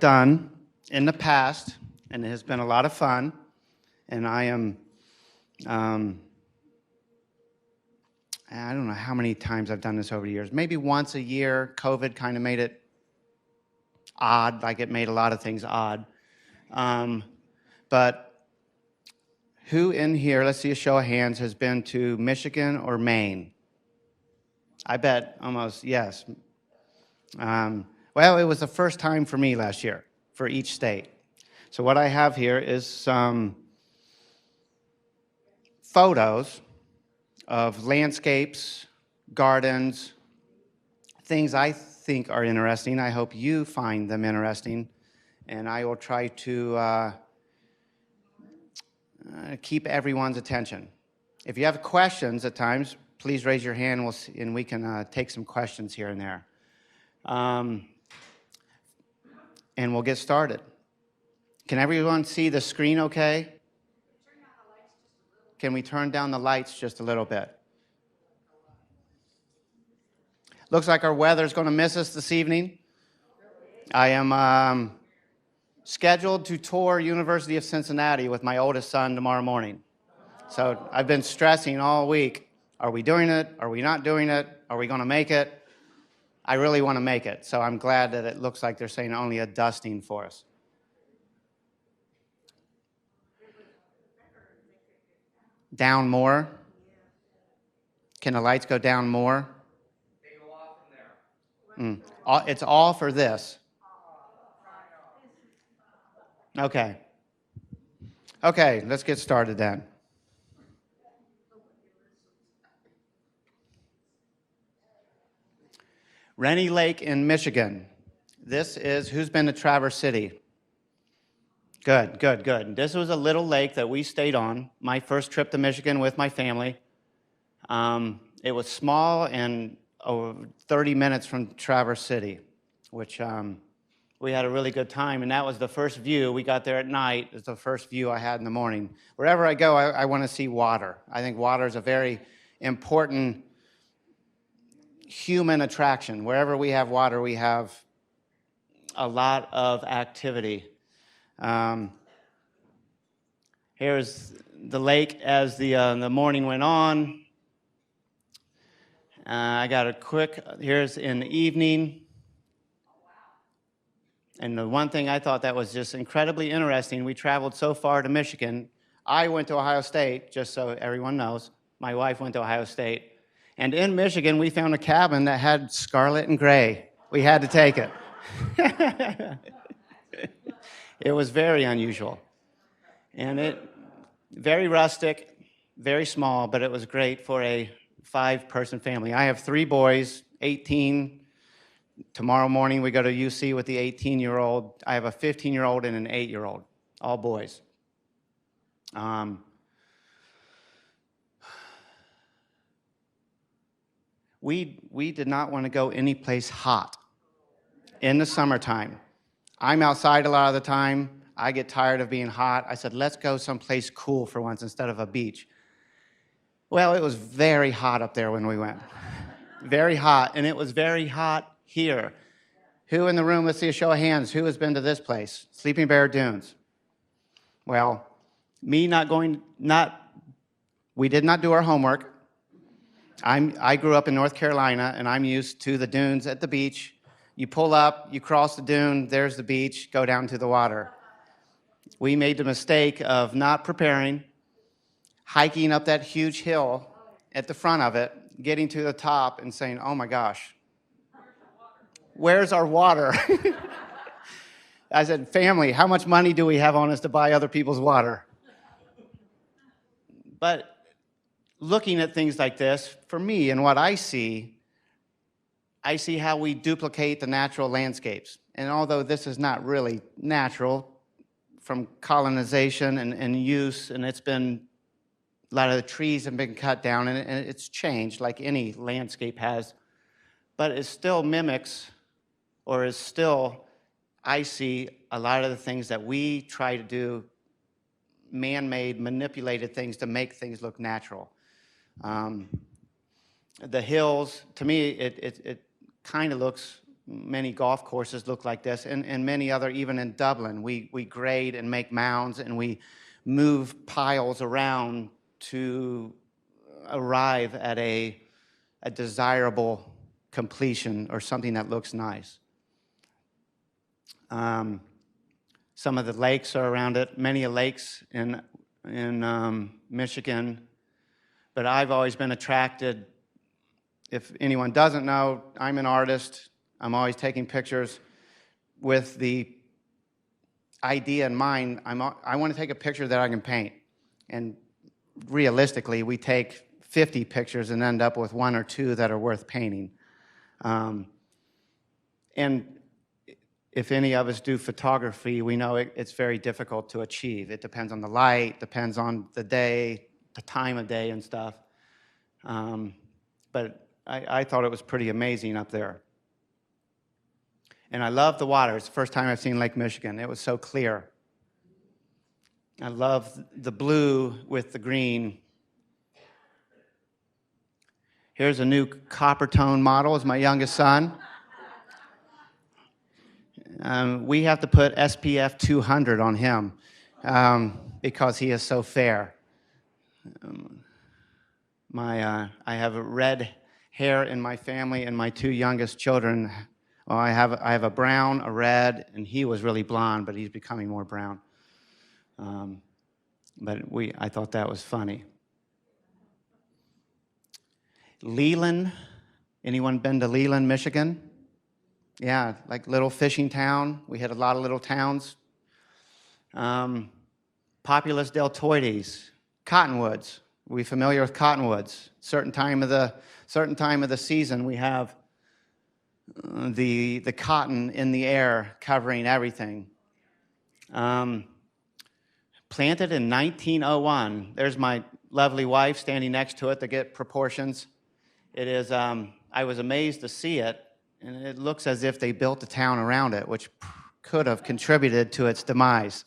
done in the past, and it has been a lot of fun. And I am, I don't know how many times I've done this over the years. Maybe once a year. COVID kind of made it odd, like it made a lot of things odd. But who in here, let's see a show of hands, has been to Michigan or Maine? I bet almost, yes. Well, it was the first time for me last year, for each state. So what I have here is some photos of landscapes, gardens, things I think are interesting. I hope you find them interesting, and I will try to keep everyone's attention. If you have questions at times, please raise your hand, and we can take some questions here and there. And we'll get started. Can everyone see the screen okay? Can we turn down the lights just a little bit? Looks like our weather's going to miss us this evening. I am scheduled to tour University of Cincinnati with my oldest son tomorrow morning. So I've been stressing all week. Are we doing it? Are we not doing it? Are we going to make it? I really want to make it, so I'm glad that it looks like they're saying only a dusting for us. Down more? Can the lights go down more? They go off from there. It's all for this. Okay. Okay, let's get started then. Rennie Lake in Michigan. This is, who's been to Traverse City? Good, good, good. This was a little lake that we stayed on, my first trip to Michigan with my family. It was small and 30 minutes from Traverse City, which we had a really good time, and that was the first view. We got there at night. It's the first view I had in the morning. Wherever I go, I want to see water. I think water is a very important human attraction. Wherever we have water, we have a lot of activity. Here's the lake as the morning went on. I got a quick, here's in the evening. And the one thing I thought that was just incredibly interesting, we traveled so far to Michigan. I went to Ohio State, just so everyone knows. My wife went to Ohio State. And in Michigan, we found a cabin that had scarlet and gray. We had to take it. It was very unusual. And very rustic, very small, but it was great for a 5-person family. I have 3 boys, 18. Tomorrow morning, we go to UC with the 18-year-old. I have a 15-year-old and an 8-year-old, all boys. We did not want to go anyplace hot in the summertime. I'm outside a lot of the time. I get tired of being hot. I said, let's go someplace cool for once instead of a beach. Well, it was very hot up there when we went. Very hot, and it was very hot here. Who in the room, let's see a show of hands, who has been to this place? Sleeping Bear Dunes. Well, me we did not do our homework. I grew up in North Carolina, and I'm used to the dunes at the beach. You pull up, you cross the dune, there's the beach, go down to the water. We made the mistake of not preparing, hiking up that huge hill at the front of it, getting to the top and saying, oh my gosh, where's our water? I said, family, how much money do we have on us to buy other people's water? But looking at things like this, for me and what I see how we duplicate the natural landscapes. And although this is not really natural from colonization and use, and it's been, a lot of the trees have been cut down, and it's changed like any landscape has, but it still mimics, or is still, I see a lot of the things that we try to do, man-made, manipulated things to make things look natural. The hills, to me, it kind of looks Many golf courses look like this, and many other, even in Dublin. We grade and make mounds, and we move piles around to arrive at a desirable completion or something that looks nice. Some of the lakes are around it, many lakes in Michigan, but I've always been attracted. If anyone doesn't know, I'm an artist. I'm always taking pictures with the idea in mind. I want to take a picture that I can paint. And realistically, we take 50 pictures and end up with 1 or 2 that are worth painting. And if any of us do photography, we know it's very difficult to achieve. It depends on the light, depends on the day, the time of day and stuff. But I thought it was pretty amazing up there. And I love the water. It's the first time I've seen Lake Michigan. It was so clear. I love the blue with the green. Here's a new Coppertone Model. It's my youngest son. We have to put SPF 200 on him because he is so fair. I have red hair in my family, and my 2 youngest children. Well, I have a brown, a red, and he was really blonde, but he's becoming more brown. But I thought that was funny. Leland, anyone been to Leland, Michigan? Yeah, like little fishing town. We had a lot of little towns. Populous deltoides, cottonwoods. Are we familiar with cottonwoods? Certain time of the season, we have the cotton in the air covering everything. Planted in 1901. There's my lovely wife standing next to it to get proportions. It is. I was amazed to see it, and it looks as if they built a town around it, which could have contributed to its demise.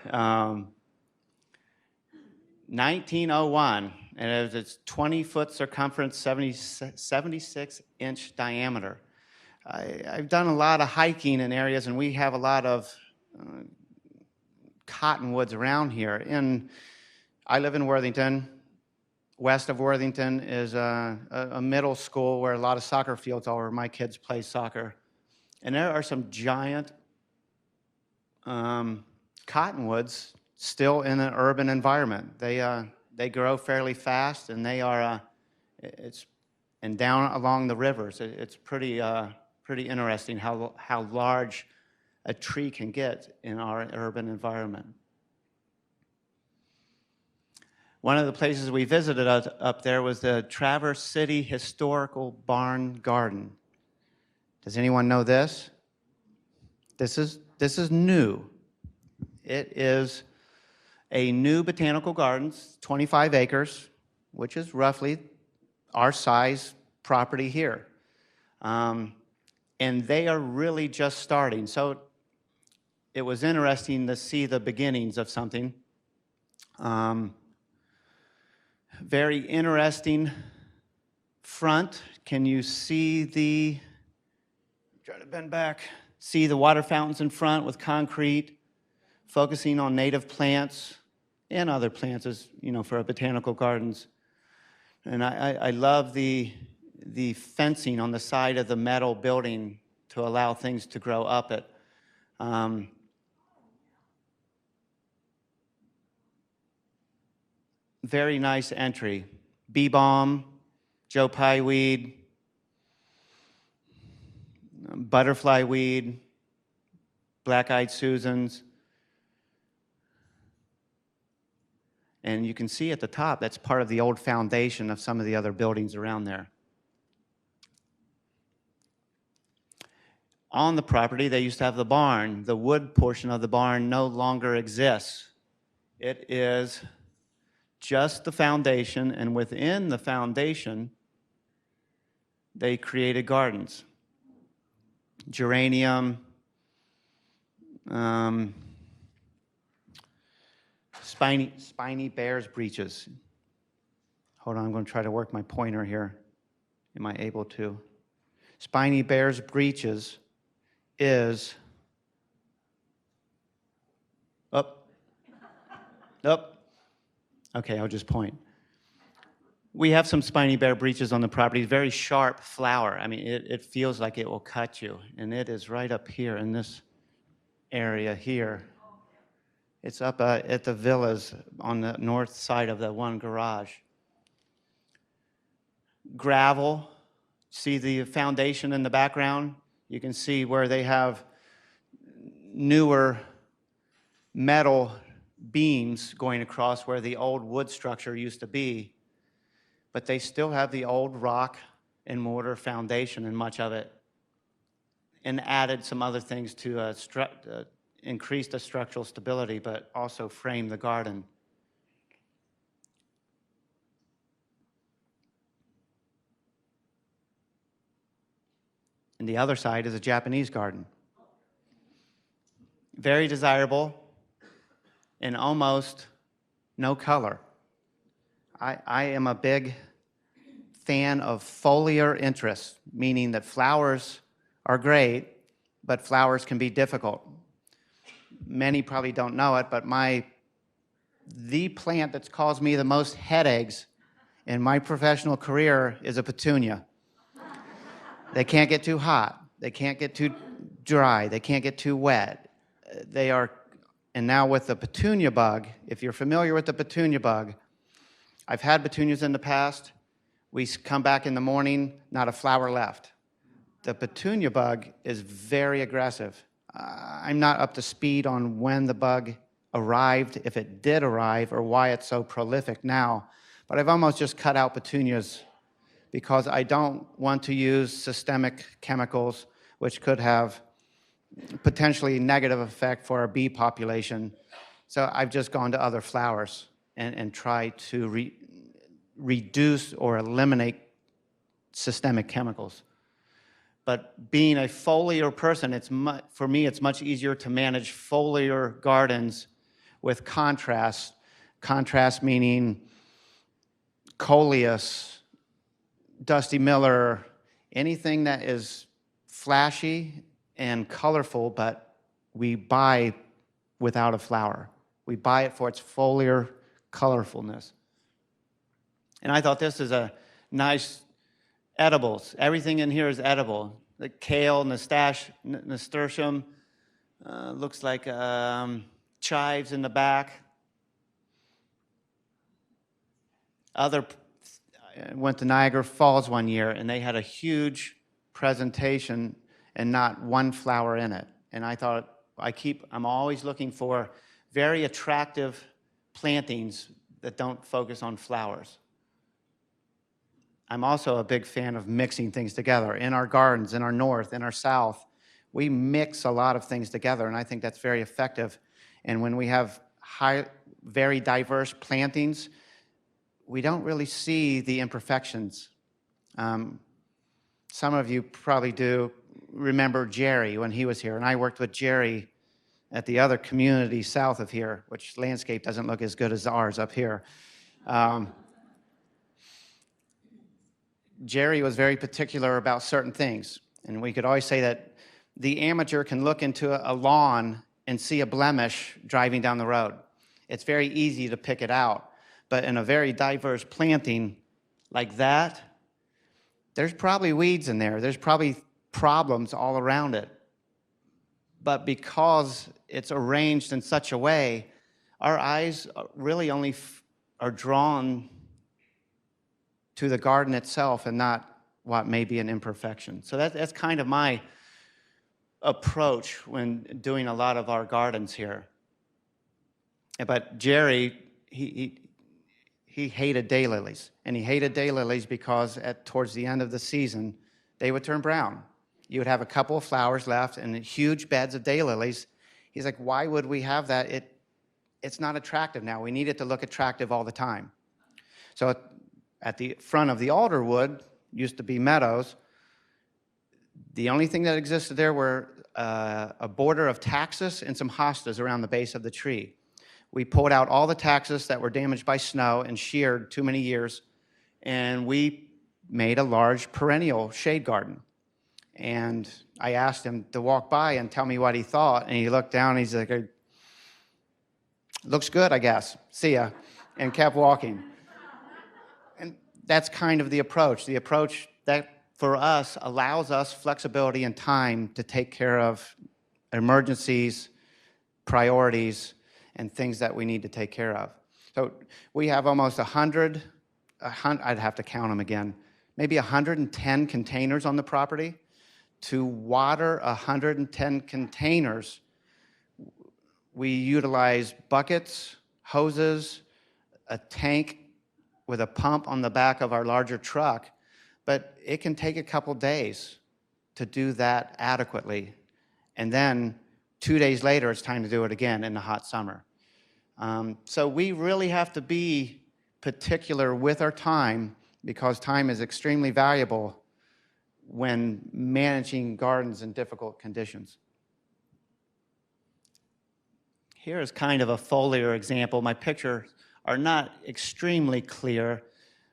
1901, and it's 20-foot circumference, 76-inch diameter. I've done a lot of hiking in areas, and we have a lot of cottonwoods around here. I live in Worthington. West of Worthington is a middle school where a lot of soccer fields are where my kids play soccer. And there are some giant cottonwoods still in an urban environment. They grow fairly fast, and they are and down along the rivers. It's pretty interesting how large a tree can get in our urban environment. One of the places we visited up there was the Traverse City Historical Barn Garden. Does anyone know this? This is new. It is a new botanical gardens, 25 acres, which is roughly our size property here. And they are really just starting. So it was interesting to see the beginnings of something. Very interesting front. Can you see try to bend back, see the water fountains in front with concrete, focusing on native plants and other plants as, for botanical gardens. And I love the fencing on the side of the metal building to allow things to grow up it. Very nice entry. Bee balm, Joe Pye weed, butterfly weed, black-eyed Susans. And you can see at the top, that's part of the old foundation of some of the other buildings around there. On the property, they used to have the barn. The wood portion of the barn no longer exists. It is just the foundation, and within the foundation, they created gardens. Geranium, spiny bear's breeches. Hold on, I'm going to try to work my pointer here. Am I able to? Spiny Bear's breeches is up. Okay, I'll just point. We have some Spiny Bear breeches on the property, very sharp flower. I mean, it feels like it will cut you, and it is right up here in this area here. It's up at the villas on the north side of the one garage. Gravel, see the foundation in the background? You can see where they have newer metal beams going across where the old wood structure used to be, but they still have the old rock and mortar foundation in much of it, and added some other things to increase the structural stability, but also frame the garden. And the other side is a Japanese garden. Very desirable and almost no color. I am a big fan of foliar interest, meaning that flowers are great, but flowers can be difficult. Many probably don't know it, but the plant that's caused me the most headaches in my professional career is a petunia. They can't get too hot. They can't get too dry. They can't get too wet. And now with the petunia bug, if you're familiar with the petunia bug, I've had petunias in the past. We come back in the morning, not a flower left. The petunia bug is very aggressive. I'm not up to speed on when the bug arrived, if it did arrive, or why it's so prolific now, but I've almost just cut out petunias because I don't want to use systemic chemicals which could have potentially negative effect for our bee population. So I've just gone to other flowers and tried to reduce or eliminate systemic chemicals. But being a foliar person, for me, it's much easier to manage foliar gardens with contrast. Contrast meaning coleus, Dusty Miller, anything that is flashy and colorful, but we buy without a flower. We buy it for its foliar colorfulness. And I thought this is a nice edibles. Everything in here is edible. The kale, nasturtium, looks like chives in the back. I went to Niagara Falls one year, and they had a huge presentation and not one flower in it. And I thought, I'm always looking for very attractive plantings that don't focus on flowers. I'm also a big fan of mixing things together. In our gardens, in our north, in our south, we mix a lot of things together, and I think that's very effective. And when we have very diverse plantings, we don't really see the imperfections. Some of you probably do remember Jerry when he was here, and I worked with Jerry at the other community south of here, which landscape doesn't look as good as ours up here. Jerry was very particular about certain things, and we could always say that the amateur can look into a lawn and see a blemish driving down the road. It's very easy to pick it out, but in a very diverse planting like that, there's probably weeds in there. There's probably problems all around it. But because it's arranged in such a way, our eyes really only are drawn to the garden itself and not what may be an imperfection. So that's kind of my approach when doing a lot of our gardens here. But Jerry, he hated daylilies, and he hated daylilies because towards the end of the season, they would turn brown. You would have a couple of flowers left and huge beds of daylilies. He's like, why would we have that? It's not attractive now. We need it to look attractive all the time. So at the front of the alderwood, used to be meadows, the only thing that existed there were a border of taxus and some hostas around the base of the tree. We pulled out all the taxus that were damaged by snow and sheared too many years, and we made a large perennial shade garden. And I asked him to walk by and tell me what he thought. And he looked down and he's like, looks good, I guess. See ya. And kept walking. And that's kind of the approach. The approach that for us allows us flexibility and time to take care of emergencies, priorities, and things that we need to take care of. So we have almost 100, I'd have to count them again, maybe 110 containers on the property. To water 110 containers, we utilize buckets, hoses, a tank with a pump on the back of our larger truck, but it can take a couple days to do that adequately. And then 2 days later, it's time to do it again in the hot summer. So we really have to be particular with our time, because time is extremely valuable when managing gardens in difficult conditions. Here is kind of a foliar example. My pictures are not extremely clear,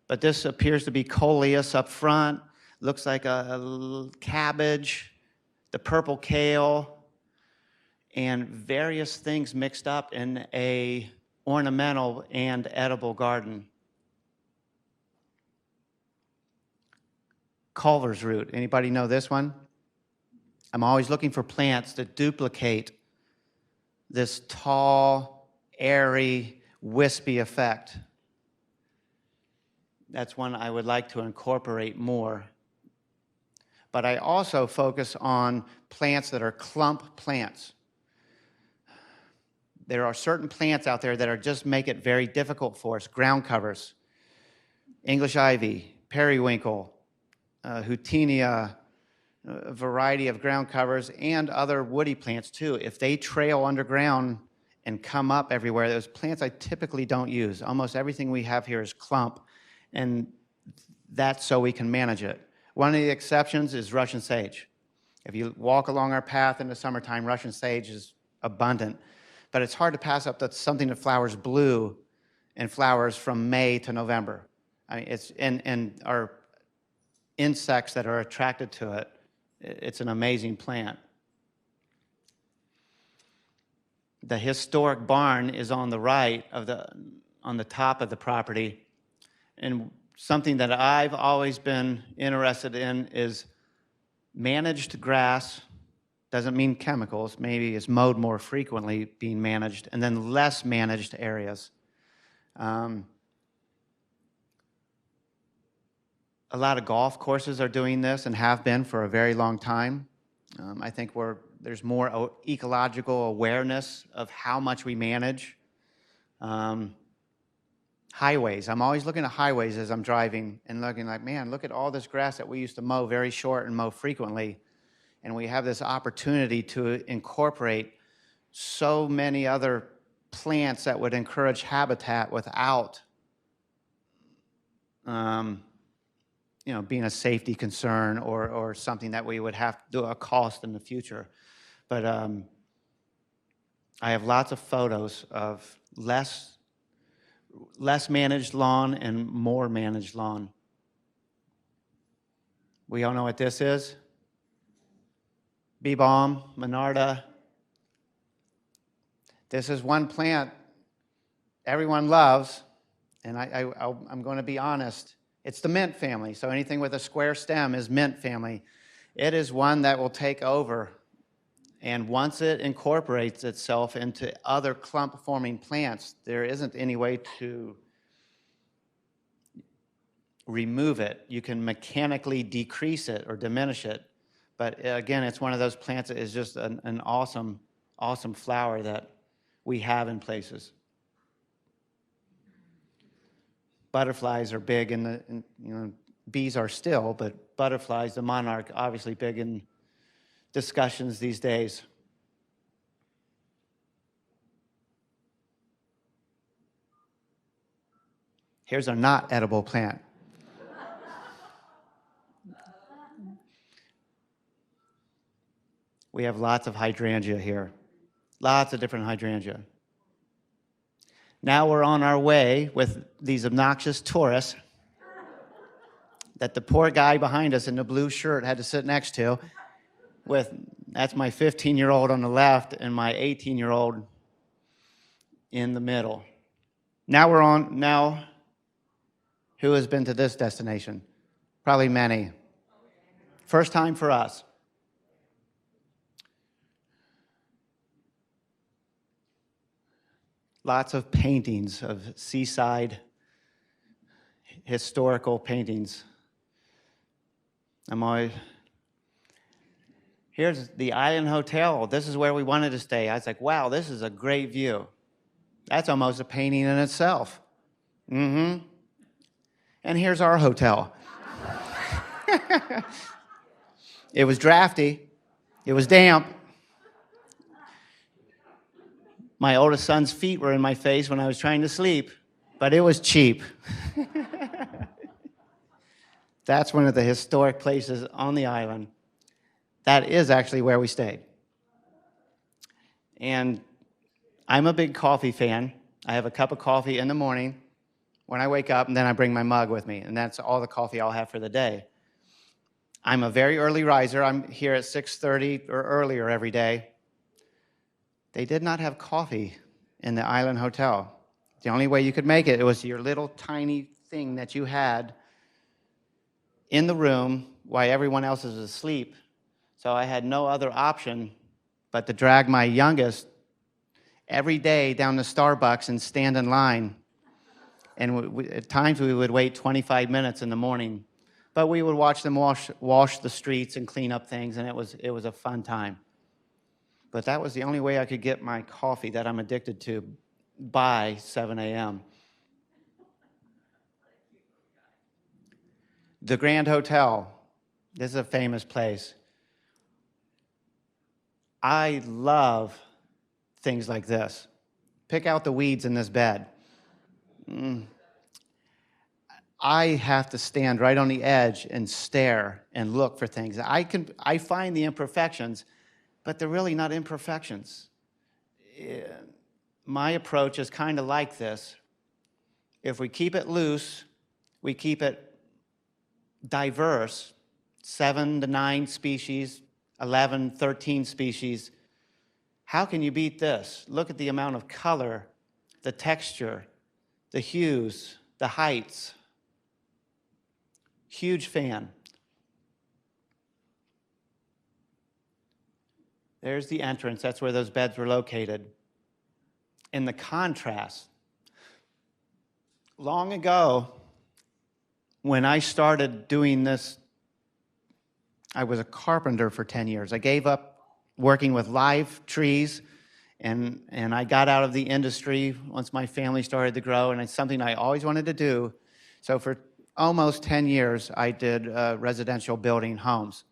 but this appears to be coleus up front. Looks like a cabbage, the purple kale, and various things mixed up in a ornamental and edible garden. Culver's root. Anybody know this one? I'm always looking for plants that duplicate this tall, airy, wispy effect. That's one I would like to incorporate more. But I also focus on plants that are clump plants. There are certain plants out there that are just make it very difficult for us. Ground covers, English ivy, periwinkle, Houtinia, a variety of ground covers, and other woody plants too. If they trail underground and come up everywhere, those plants I typically don't use. Almost everything we have here is clump, and that's so we can manage it. One of the exceptions is Russian sage. If you walk along our path in the summertime, Russian sage is abundant, but it's hard to pass up something that flowers blue and flowers from May to November. I mean, it's and our insects that are attracted to it. It's an amazing plant. The historic barn is on the right of on the top of the property, and something that I've always been interested in is managed grass. Doesn't mean chemicals. Maybe it's mowed more frequently being managed, and then less managed areas. A lot of golf courses are doing this and have been for a very long time. I think there's more ecological awareness of how much we manage. Highways. I'm always looking at highways as I'm driving and looking like, man, look at all this grass that we used to mow very short and mow frequently. And we have this opportunity to incorporate so many other plants that would encourage habitat without being a safety concern or something that we would have to do a cost in the future. But I have lots of photos of less managed lawn and more managed lawn. We all know what this is. Bee balm, Monarda. This is one plant everyone loves, and I'm going to be honest. It's the mint family, so anything with a square stem is mint family. It is one that will take over, and once it incorporates itself into other clump-forming plants, there isn't any way to remove it. You can mechanically decrease it or diminish it, but again, it's one of those plants that is just an awesome, awesome flower that we have in places. Butterflies are big bees are still, but butterflies, the monarch, obviously big in discussions these days. Here's a not edible plant. We have lots of hydrangea here, lots of different hydrangea. Now we're on our way with these obnoxious tourists that the poor guy behind us in the blue shirt had to sit next to. That's my 15-year-old on the left and my 18-year-old in the middle. Now, who has been to this destination? Probably many. First time for us. Lots of paintings of seaside historical paintings. Here's the Island Hotel. This is where we wanted to stay. I was like, wow, this is a great view. That's almost a painting in itself. And here's our hotel. It was drafty. It was damp. My oldest son's feet were in my face when I was trying to sleep, but it was cheap. That's one of the historic places on the island. That is actually where we stayed. And I'm a big coffee fan. I have a cup of coffee in the morning when I wake up, and then I bring my mug with me, and that's all the coffee I'll have for the day. I'm a very early riser. I'm here at 6:30 or earlier every day. They did not have coffee in the Island Hotel. The only way you could make it was your little tiny thing that you had in the room while everyone else is asleep. So I had no other option but to drag my youngest every day down to Starbucks and stand in line. And at times we would wait 25 minutes in the morning. But we would watch them wash the streets and clean up things, and it was a fun time. But that was the only way I could get my coffee that I'm addicted to by 7 a.m. The Grand Hotel. This is a famous place. I love things like this. Pick out the weeds in this bed. I have to stand right on the edge and stare and look for things. I find the imperfections, but they're really not imperfections. My approach is kind of like this. If we keep it loose, we keep it diverse, 7 to 9 species, 11, 13 species. How can you beat this? Look at the amount of color, the texture, the hues, the heights. Huge fan. There's the entrance. That's where those beds were located. And the contrast. Long ago, when I started doing this, I was a carpenter for 10 years. I gave up working with live trees, and I got out of the industry once my family started to grow, and it's something I always wanted to do. So for almost 10 years, I did residential building homes.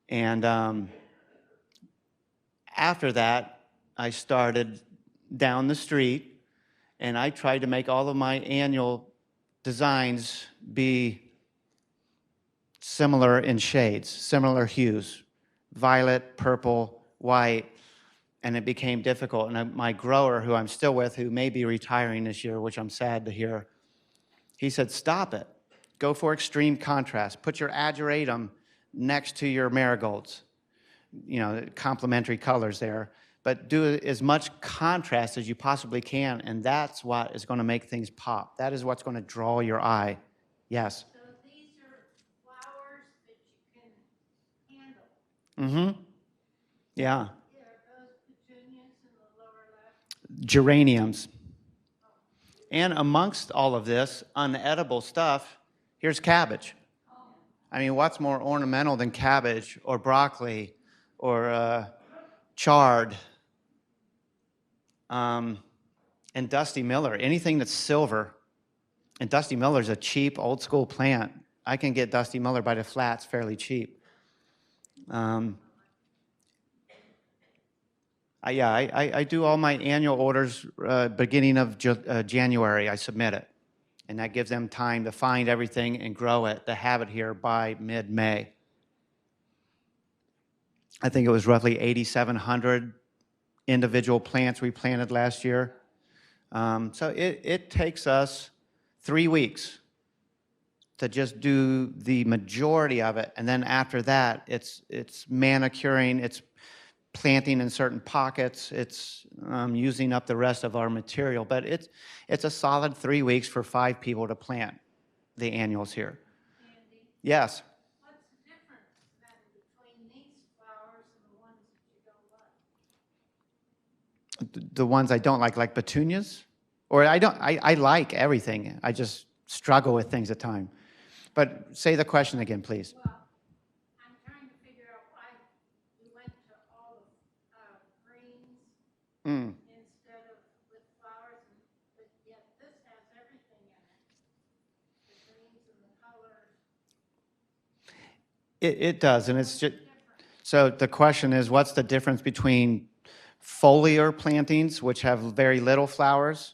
And after that, I started down the street, and I tried to make all of my annual designs be similar in shades, similar hues, violet, purple, white, and it became difficult. And my grower, who I'm still with, who may be retiring this year, which I'm sad to hear, he said, stop it. Go for extreme contrast. Put your ageratum next to your marigolds. You know, complementary colors there. But do as much contrast as you possibly can, and that's what is going to make things pop. That is what's going to draw your eye. Yes? So these are flowers that you can handle. Mm-hmm. Yeah. Are those petunias in the lower left? Geraniums. And amongst all of this unedible stuff, here's cabbage. I mean, what's more ornamental than cabbage or broccoli or chard and Dusty Miller, anything that's silver. And Dusty Miller's a cheap, old-school plant. I can get Dusty Miller by the flats fairly cheap. I do all my annual orders beginning of January. I submit it. And that gives them time to find everything and grow it, to have it here by mid-May. I think it was roughly 8,700 individual plants we planted last year. So it takes us 3 weeks to just do the majority of it, and then after that, it's manicuring, it's planting in certain pockets, it's using up the rest of our material. But it's a solid 3 weeks for 5 people to plant the annuals here. Andy, Yes. what's the difference then between these flowers and the ones that you don't like? The ones I don't like petunias, or I like everything. I just struggle with things at times. But say the question again, please. Well, I'm trying to figure out why you went to all the greens Mm. instead of with flowers, but yet this has everything in it. The greens and the colors. It does, and it's just, Different. so the question is, what's the difference between foliar plantings, which have very little flowers,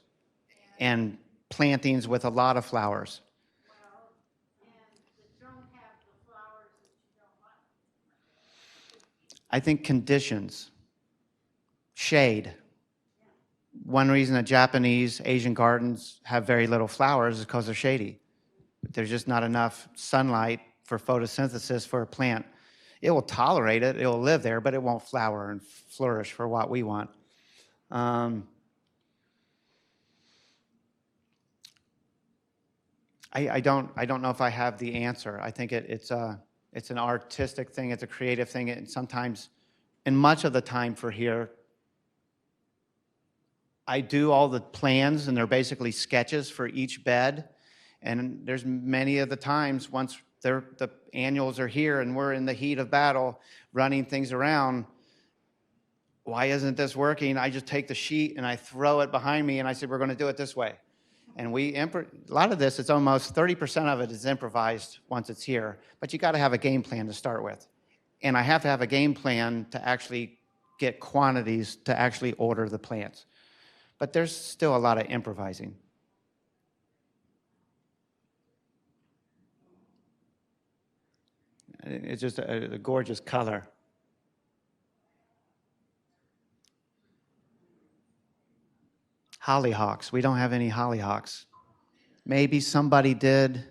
and plantings with a lot of flowers? Well, and that don't have the flowers that you don't like. I think conditions, shade. One reason that Japanese, Asian gardens have very little flowers is because they're shady. There's just not enough sunlight for photosynthesis for a plant. It will tolerate it, it will live there, but it won't flower and flourish for what we want. I don't know if I have the answer. I think it's an artistic thing, it's a creative thing, and sometimes, and much of the time for here, I do all the plans, and they're basically sketches for each bed. And there's many of the times once the annuals are here and we're in the heat of battle running things around, why isn't this working? I just take the sheet and I throw it behind me and I say, we're going to do it this way. And a lot of this, it's almost 30% of it is improvised once it's here, but you got to have a game plan to start with. And I have to have a game plan to actually get quantities to actually order the plants. But there's still a lot of improvising. It's just a gorgeous color. Hollyhocks. We don't have any hollyhocks. Maybe somebody did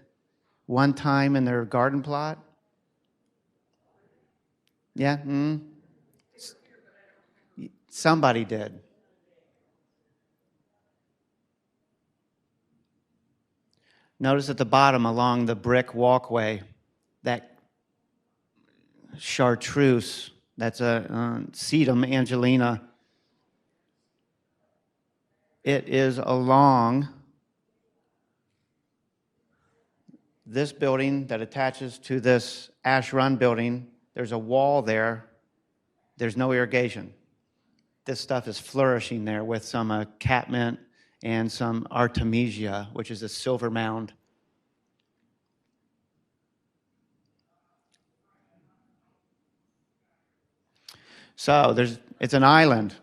one time in their garden plot. Yeah? Somebody did. Notice at the bottom along the brick walkway, that chartreuse, that's a sedum angelina. It is along this building that attaches to this Ash Run building. There's a wall there. There's no irrigation. This stuff is flourishing there with some catmint and some artemisia, which is a silver mound. So it's an island.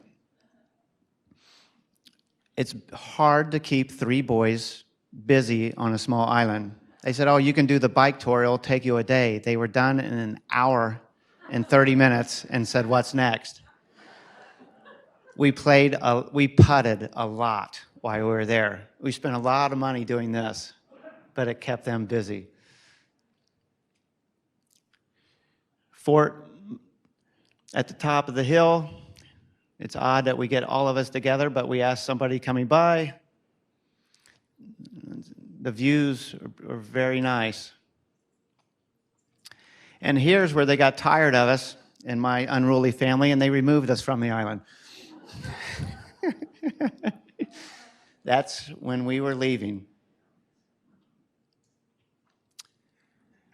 It's hard to keep 3 boys busy on a small island. They said, oh, you can do the bike tour, it'll take you a day. They were done in an hour and 30 minutes and said, what's next? We putted a lot while we were there. We spent a lot of money doing this, but it kept them busy. Fort at the top of the hill. It's odd that we get all of us together, but we ask somebody coming by. The views are very nice. And here's where they got tired of us and my unruly family, and they removed us from the island. That's when we were leaving.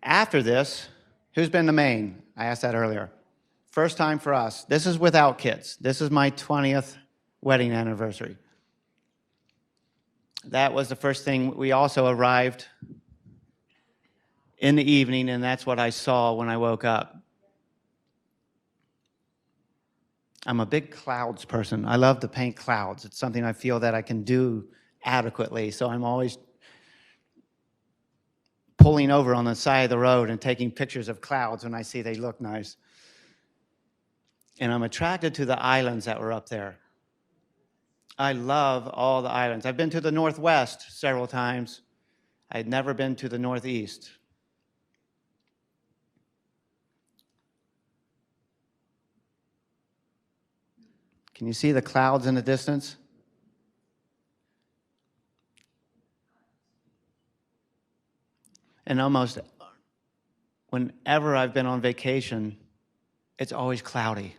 After this, who's been to Maine? I asked that earlier. First time for us. This is without kids. This is my 20th wedding anniversary. That was the first thing. We also arrived in the evening, and that's what I saw when I woke up. I'm a big clouds person. I love to paint clouds. It's something I feel that I can do adequately, so I'm always pulling over on the side of the road and taking pictures of clouds when I see they look nice. And I'm attracted to the islands that were up there. I love all the islands. I've been to the Northwest several times. I had never been to the Northeast. Can you see the clouds in the distance? And almost whenever I've been on vacation, it's always cloudy.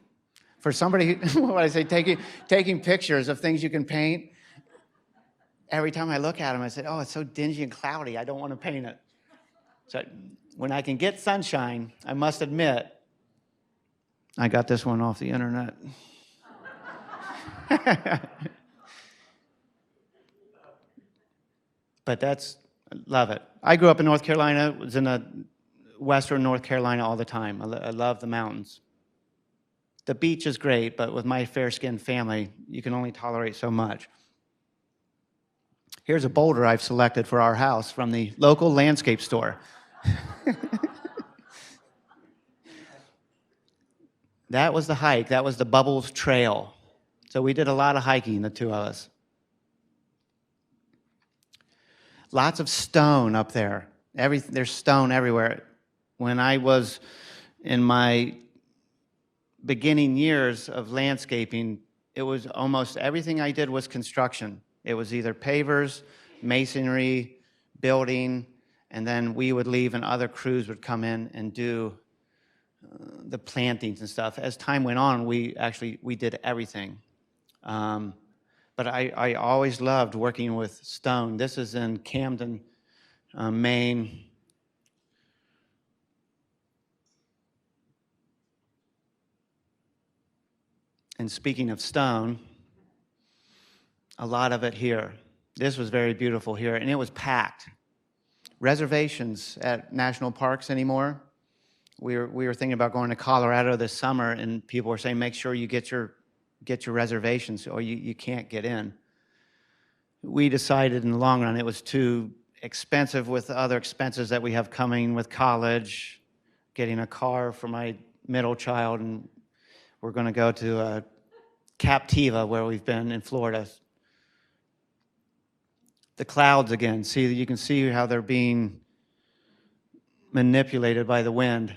For somebody, what I say, taking pictures of things you can paint, every time I look at them, I say, oh, it's so dingy and cloudy, I don't want to paint it. So when I can get sunshine, I must admit, I got this one off the internet. But I love it. I grew up in North Carolina, was in western North Carolina all the time. I love the mountains. The beach is great, but with my fair-skinned family, you can only tolerate so much. Here's a boulder I've selected for our house from the local landscape store. That was the hike. That was the Bubbles Trail. So we did a lot of hiking, the two of us. Lots of stone up there. There's stone everywhere. When I was in my beginning years of landscaping, it was almost everything I did was construction. It was either pavers, masonry, building, and then we would leave and other crews would come in and do the plantings and stuff. As time went on, we did everything. But I always loved working with stone. This is in Camden, Maine. And speaking of stone, a lot of it here. This was very beautiful here, and it was packed. Reservations at national parks anymore. We were thinking about going to Colorado this summer, and people were saying, make sure you get your reservations or you can't get in. We decided in the long run it was too expensive with the other expenses that we have coming with college, getting a car for my middle child, and we're going to go to Captiva, where we've been in Florida. The clouds again, you can see how they're being manipulated by the wind.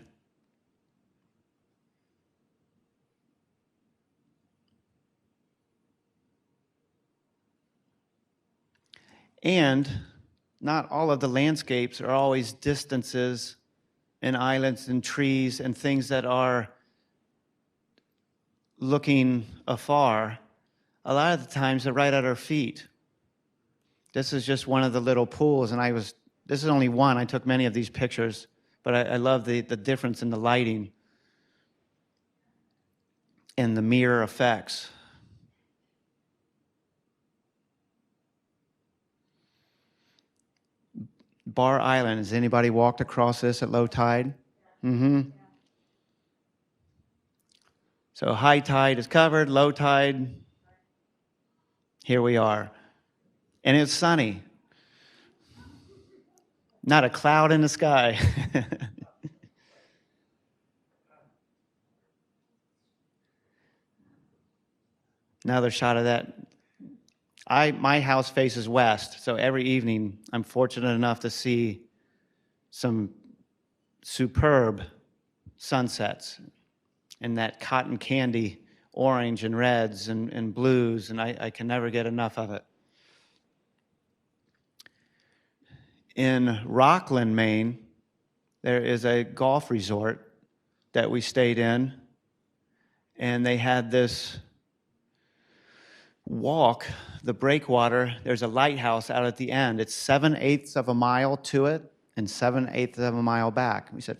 And not all of the landscapes are always distances and islands and trees and things that are looking afar. A lot of the times they're right at our feet. This is just one of the little pools, and this is only one. I took many of these pictures, but I love the difference in the lighting and the mirror effects. Bar Island, has anybody walked across this at low tide? Mm-hmm. So high tide is covered, low tide, here we are. And it's sunny. Not a cloud in the sky. Another shot of that. My house faces west, so every evening I'm fortunate enough to see some superb sunsets and that cotton candy orange and reds and blues, and I can never get enough of it. In Rockland, Maine, there is a golf resort that we stayed in, and they had this walk, the breakwater. There's a lighthouse out at the end. It's 7/8 of a mile to it and 7/8 of a mile back. We said,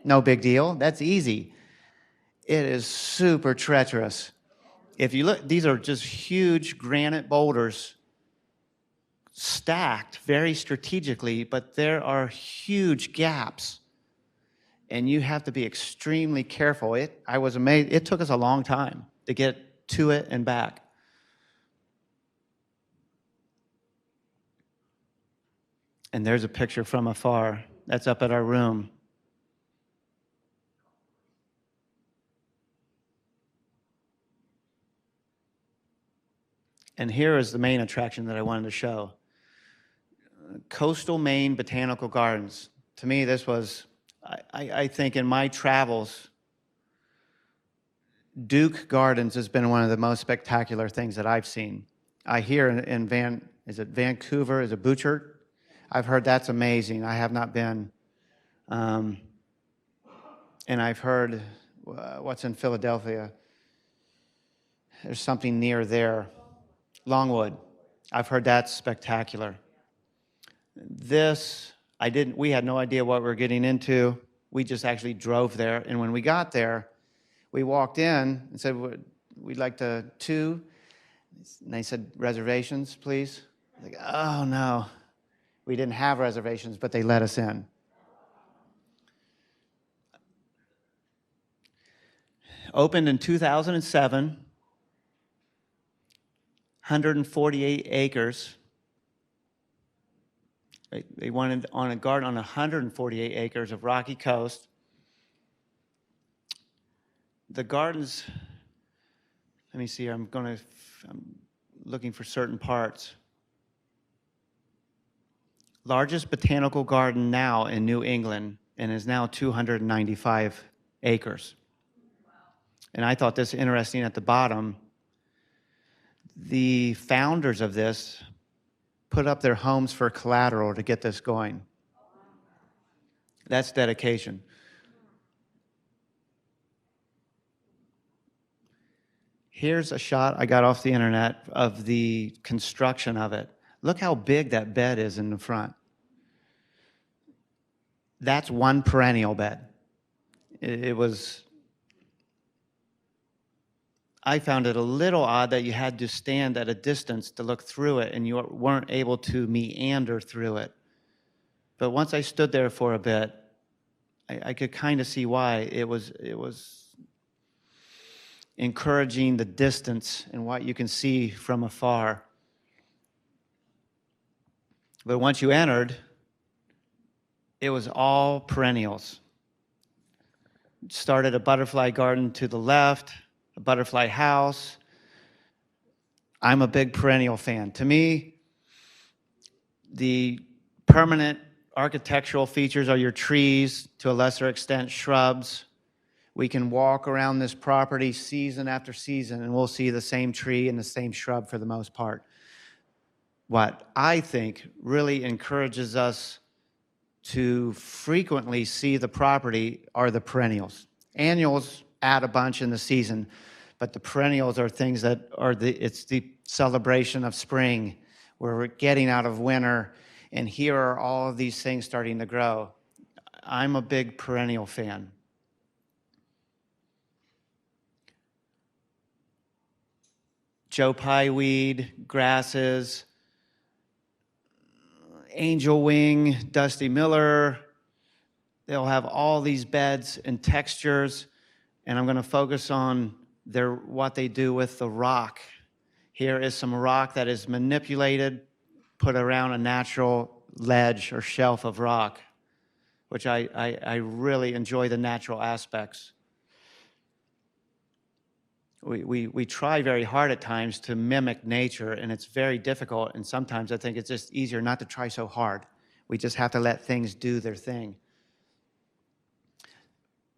no big deal. That's easy. It is super treacherous. If you look, these are just huge granite boulders stacked very strategically, but there are huge gaps, and you have to be extremely careful. I was amazed. It took us a long time to get to it and back. And there's a picture from afar. That's up at our room. And here is the main attraction that I wanted to show. Coastal Maine Botanical Gardens. To me, this was, I think in my travels, Duke Gardens has been one of the most spectacular things that I've seen. I hear in Vancouver, is it Butchert? I've heard that's amazing. I have not been. And I've heard, what's in Philadelphia? There's something near there. Longwood. I've heard that's spectacular. This, we had no idea what we were getting into. We just actually drove there. And when we got there, we walked in and said, we'd like to two. And they said, reservations, please. Like, oh no. We didn't have reservations, but they let us in. Opened in 2007, 148 acres. They wanted on a garden on 148 acres of rocky coast. The gardens, let me see, I'm looking for certain parts. Largest botanical garden now in New England, and is now 295 acres. And I thought this interesting at the bottom. The founders of this put up their homes for collateral to get this going. That's dedication. Here's a shot I got off the internet of the construction of it. Look how big that bed is in the front. That's one perennial bed. It was, I found it a little odd that you had to stand at a distance to look through it and you weren't able to meander through it. But once I stood there for a bit, I could kind of see why it was encouraging the distance and what you can see from afar. But once you entered, it was all perennials. Started a butterfly garden to the left, a butterfly house. I'm a big perennial fan. To me, the permanent architectural features are your trees, to a lesser extent, shrubs. We can walk around this property season after season, and we'll see the same tree and the same shrub for the most part. What I think really encourages us to frequently see the property are the perennials. Annuals add a bunch in the season, but the perennials are things that are it's the celebration of spring, where we're getting out of winter, and here are all of these things starting to grow. I'm a big perennial fan. Joe Pye weed, grasses, angel wing, Dusty Miller. They'll have all these beds and textures, and I'm going to focus on what they do with the rock. Here is some rock that is manipulated, put around a natural ledge or shelf of rock, which I really enjoy the natural aspects. We try very hard at times to mimic nature, and it's very difficult, and sometimes I think it's just easier not to try so hard. We just have to let things do their thing.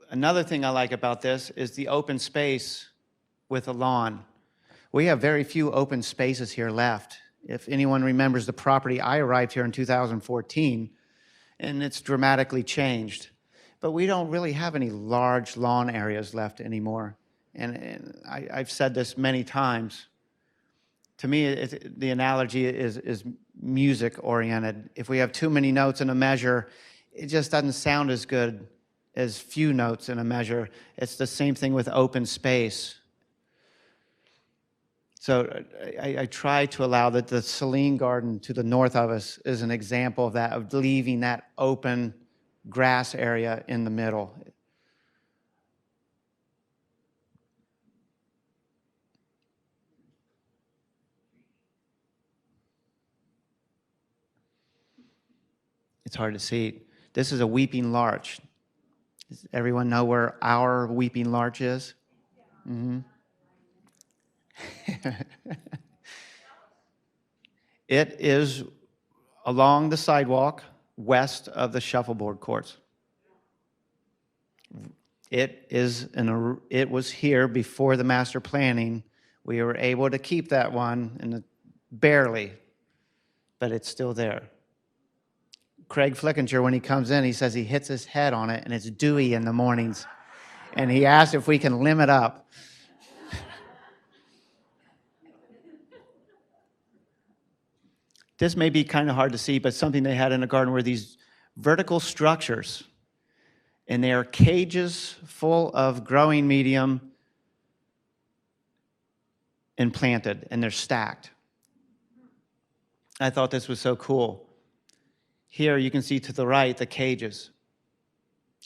Another thing I like about this is the open space with a lawn. We have very few open spaces here left. If anyone remembers the property, I arrived here in 2014, and it's dramatically changed. But we don't really have any large lawn areas left anymore. And I've said this many times. To me, the analogy is music-oriented. If we have too many notes in a measure, it just doesn't sound as good as few notes in a measure. It's the same thing with open space. So I try to allow that the Celine Garden to the north of us is an example of that, of leaving that open grass area in the middle. It's hard to see. This is a weeping larch. Does everyone know where our weeping larch is? Mm-hmm. It is along the sidewalk west of the shuffleboard courts. It was here before the master planning. We were able to keep that one, and barely, but it's still there. Craig Flickinger, when he comes in, he says he hits his head on it, and it's dewy in the mornings. And he asked if we can limb it up. This may be kind of hard to see, but something they had in the garden were these vertical structures. And they are cages full of growing medium and planted, and they're stacked. I thought this was so cool. Here you can see to the right the cages.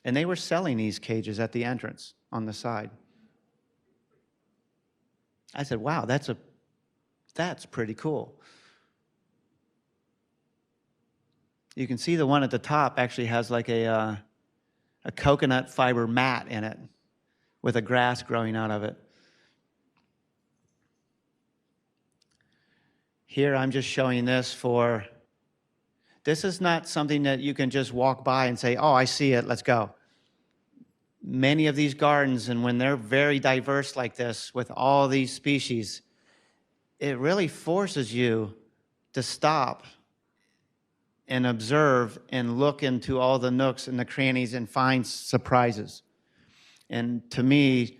And they were selling these cages at the entrance on the side. I said, wow, that's pretty cool. You can see the one at the top actually has like a coconut fiber mat in it with a grass growing out of it. Here I'm just showing this is not something that you can just walk by and say, oh, I see it, let's go. Many of these gardens, and when they're very diverse like this with all these species, it really forces you to stop and observe and look into all the nooks and the crannies and find surprises. And to me,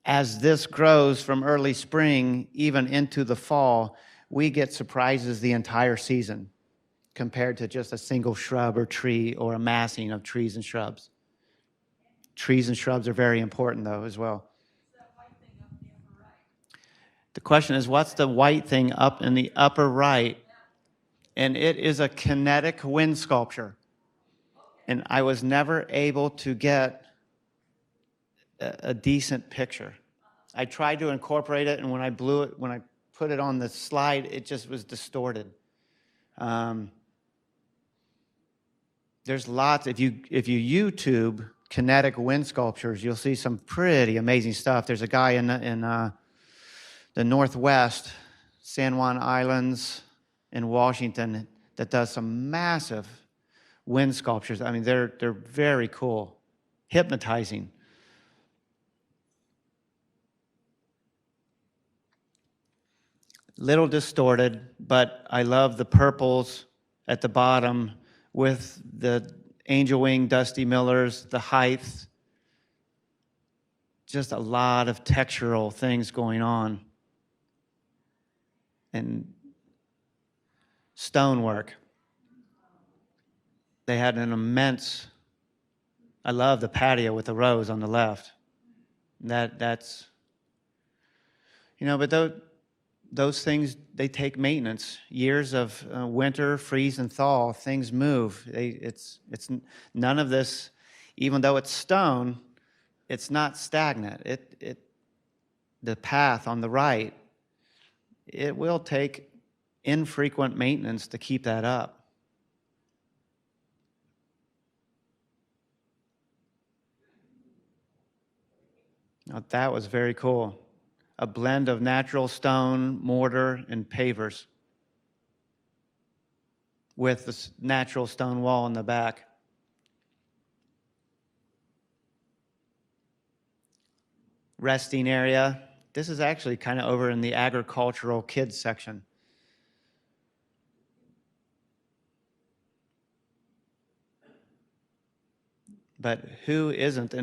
as this grows from early spring even into the fall, we get surprises the entire season compared to just a single shrub or tree or a massing of trees and shrubs. Trees and shrubs are very important, though, as well. The question is, what's the white thing up in the upper right? And it is a kinetic wind sculpture. And I was never able to get a decent picture. I tried to incorporate it, and when I put it on the slide, it just was distorted. There's lots. If you YouTube kinetic wind sculptures, you'll see some pretty amazing stuff. There's a guy in the Northwest, San Juan Islands in Washington, that does some massive wind sculptures. I mean, they're very cool, hypnotizing. Little distorted, but I love the purples at the bottom with the angel wing Dusty Millers, the heights. Just a lot of textural things going on. And stonework. They had an immense, I love the patio with the rose on the left. That's, but those things, they take maintenance. Years of winter, freeze and thaw, things move. It's none of this, even though it's stone, it's not stagnant. The path on the right, it will take infrequent maintenance to keep that up. Now that was very cool. A blend of natural stone, mortar, and pavers with the natural stone wall in the back. Resting area. This is actually kind of over in the agricultural kids section. But who isn't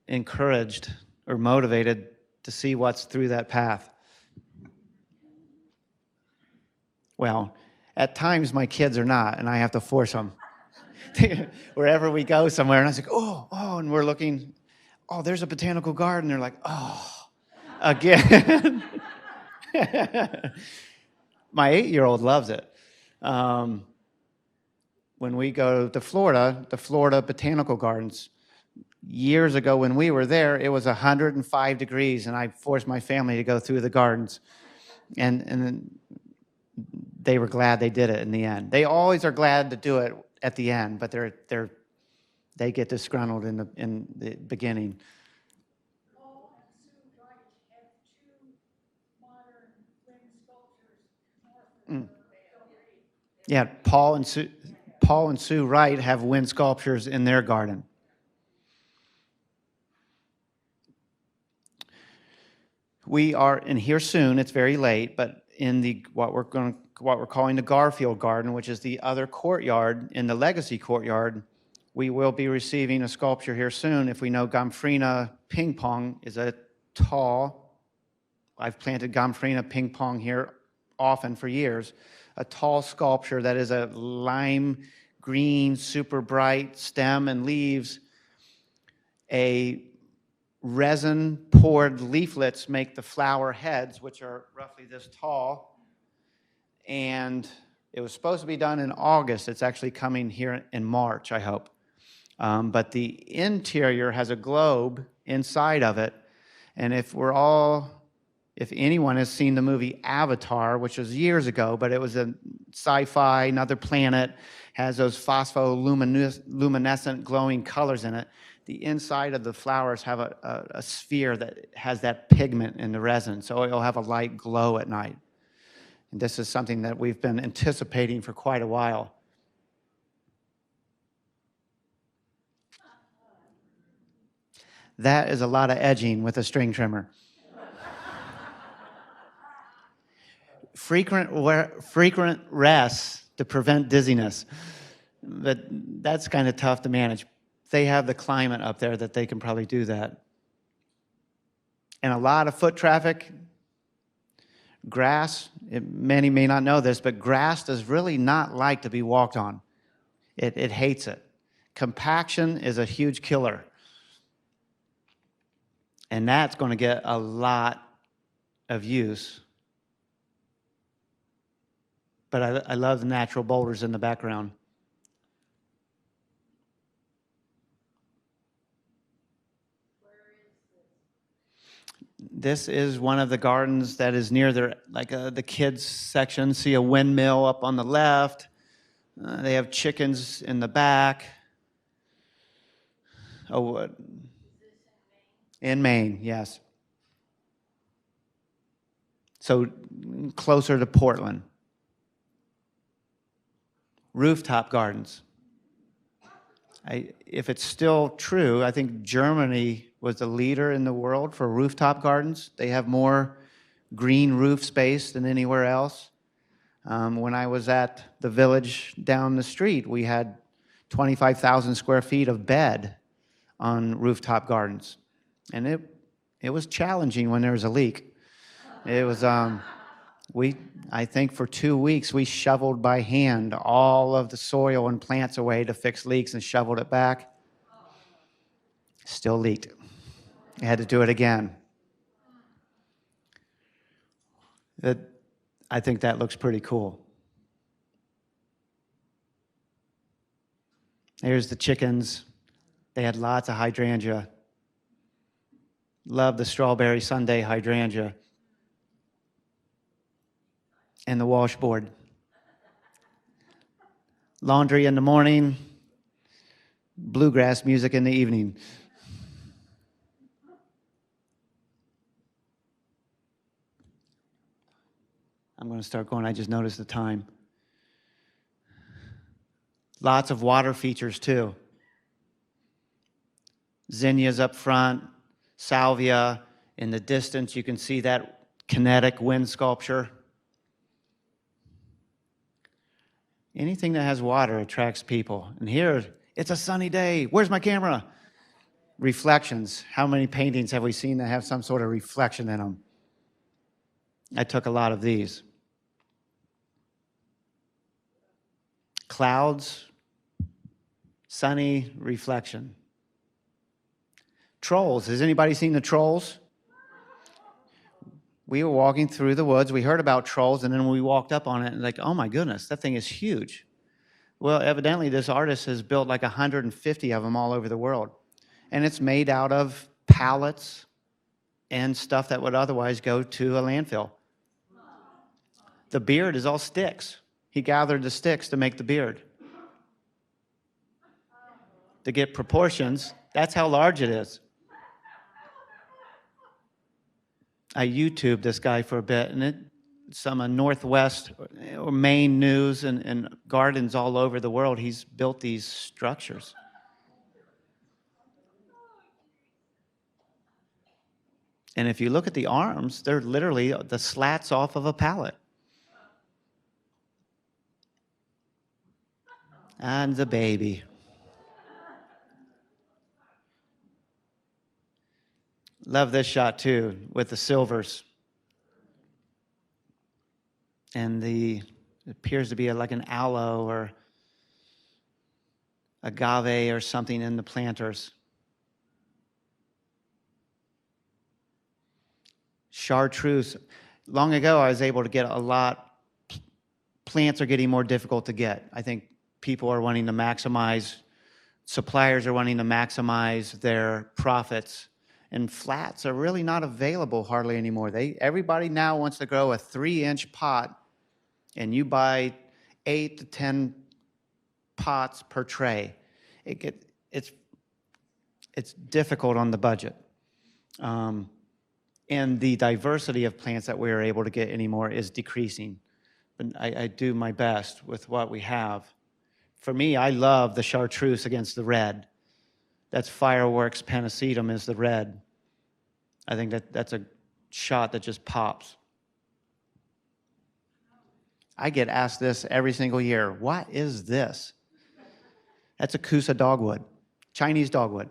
encouraged or motivated to see what's through that path? Well, at times my kids are not, and I have to force them. Wherever we go somewhere, and I was like, oh, and we're looking, oh, there's a botanical garden. They're like, oh, again. My 8-year-old loves it. When we go to Florida, the Florida Botanical Gardens, years ago when we were there, it was 105 degrees, and I forced my family to go through the gardens. And then they were glad they did it in the end. They always are glad to do it at the end, but they get disgruntled in the beginning. Oh, and Sue Wright have two modern wind sculptures north of the Yeah, Paul and Sue Wright have wind sculptures in their garden. We are in here soon. It's very late, but in the what we're calling the Garfield Garden, which is the other courtyard in the Legacy Courtyard, we will be receiving a sculpture here soon. If we know Gomphrena ping pong is a tall, I've planted Gomphrena ping pong here often for years, a tall sculpture that is a lime green, super bright stem and leaves. A resin poured leaflets make the flower heads, which are roughly this tall. And it was supposed to be done in August. It's actually coming here in March, I hope. But the interior has a globe inside of it. And if anyone has seen the movie Avatar, which was years ago, but it was a sci-fi, another planet, has those phospholuminescent glowing colors in it. The inside of the flowers have a sphere that has that pigment in the resin, so it'll have a light glow at night. And this is something that we've been anticipating for quite a while. That is a lot of edging with a string trimmer. Frequent rests to prevent dizziness, but that's kind of tough to manage. They have the climate up there that they can probably do that. And a lot of foot traffic. Grass, many may not know this, but grass does really not like to be walked on. It hates it. Compaction is a huge killer. And that's going to get a lot of use. But I love the natural boulders in the background. This is one of the gardens that is near the kids section. See a windmill up on the left. They have chickens in the back. Oh, in Maine, yes. So closer to Portland. Rooftop gardens. If it's still true, I think Germany was the leader in the world for rooftop gardens. They have more green roof space than anywhere else. When I was at the village down the street, we had 25,000 square feet of bed on rooftop gardens. And it was challenging when there was a leak. It was, I think for 2 weeks, we shoveled by hand all of the soil and plants away to fix leaks and shoveled it back. Still leaked. I had to do it again. I think that looks pretty cool. Here's the chickens. They had lots of hydrangea. Love the strawberry Sunday hydrangea. And the washboard. Laundry in the morning, bluegrass music in the evening. I'm going to start going. I just noticed the time. Lots of water features too. Zinnias up front, salvia. In the distance, you can see that kinetic wind sculpture. Anything that has water attracts people. And here, it's a sunny day. Where's my camera? Reflections. How many paintings have we seen that have some sort of reflection in them? I took a lot of these. Clouds, sunny reflection. Trolls. Has anybody seen the trolls? We were walking through the woods. We heard about trolls, and then we walked up on it and like, oh my goodness, that thing is huge. Well, evidently this artist has built like 150 of them all over the world. And it's made out of pallets and stuff that would otherwise go to a landfill. The beard is all sticks. He gathered the sticks to make the beard. To get proportions, that's how large it is. I YouTubed this guy for a bit, and some Northwest or Maine news and gardens all over the world. He's built these structures. And if you look at the arms, they're literally the slats off of a pallet. And the baby. Love this shot too, with the silvers. And it appears to be like an aloe or agave or something in the planters. Chartreuse. Long ago, I was able to get a lot. Plants are getting more difficult to get. I think people are wanting to maximize, suppliers are wanting to maximize their profits. And flats are really not available hardly anymore. Everybody now wants to grow a 3-inch pot, and you buy 8 to 10 pots per tray. It's difficult on the budget. And the diversity of plants that we're able to get anymore is decreasing. But I do my best with what we have. For me, I love the chartreuse against the red. That's Fireworks Panacetum is the red. I think that's a shot that just pops. I get asked this every single year. What is this? That's a Kusa dogwood, Chinese dogwood.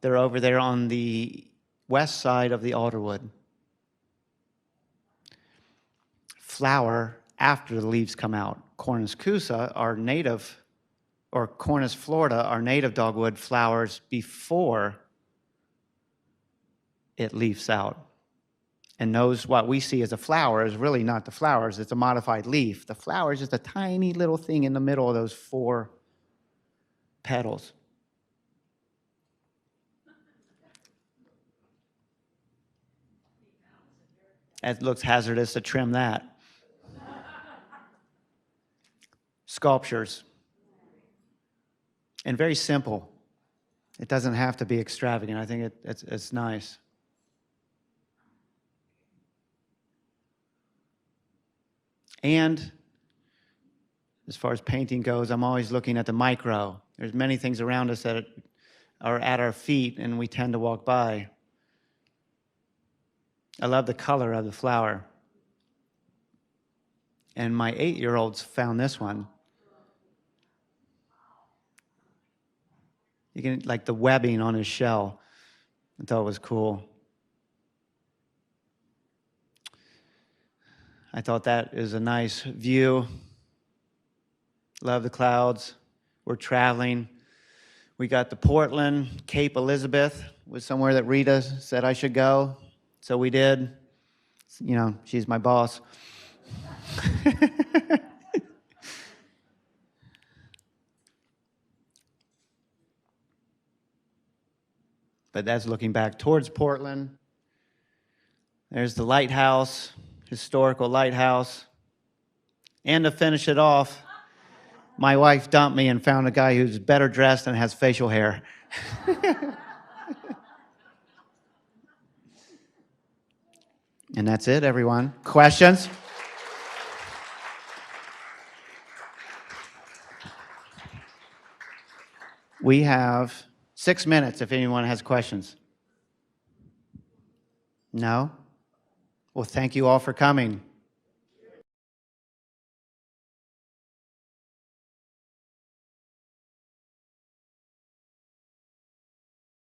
They're over there on the west side of the Alderwood. Flower after the leaves come out. Cornus Kusa, our native, or Cornus Florida, our native dogwood, flowers before it leaves out. And knows what we see as a flower is really not the flowers, it's a modified leaf. The flower is just a tiny little thing in the middle of those 4 petals. It looks hazardous to trim that. Sculptures. And very simple. It doesn't have to be extravagant. I think it's nice. And as far as painting goes, I'm always looking at the micro. There's many things around us that are at our feet, and we tend to walk by. I love the color of the flower. And my 8-year-olds found this one. You can, like the webbing on his shell. I thought it was cool. I thought that is a nice view. Love the clouds. We're traveling. We got to Portland. Cape Elizabeth was somewhere that Rita said I should go. So we did. You know, she's my boss. But that's looking back towards Portland. There's the lighthouse, historical lighthouse. And to finish it off, my wife dumped me and found a guy who's better dressed and has facial hair. And that's it, everyone. Questions? We have 6 minutes if anyone has questions. No? Well, thank you all for coming.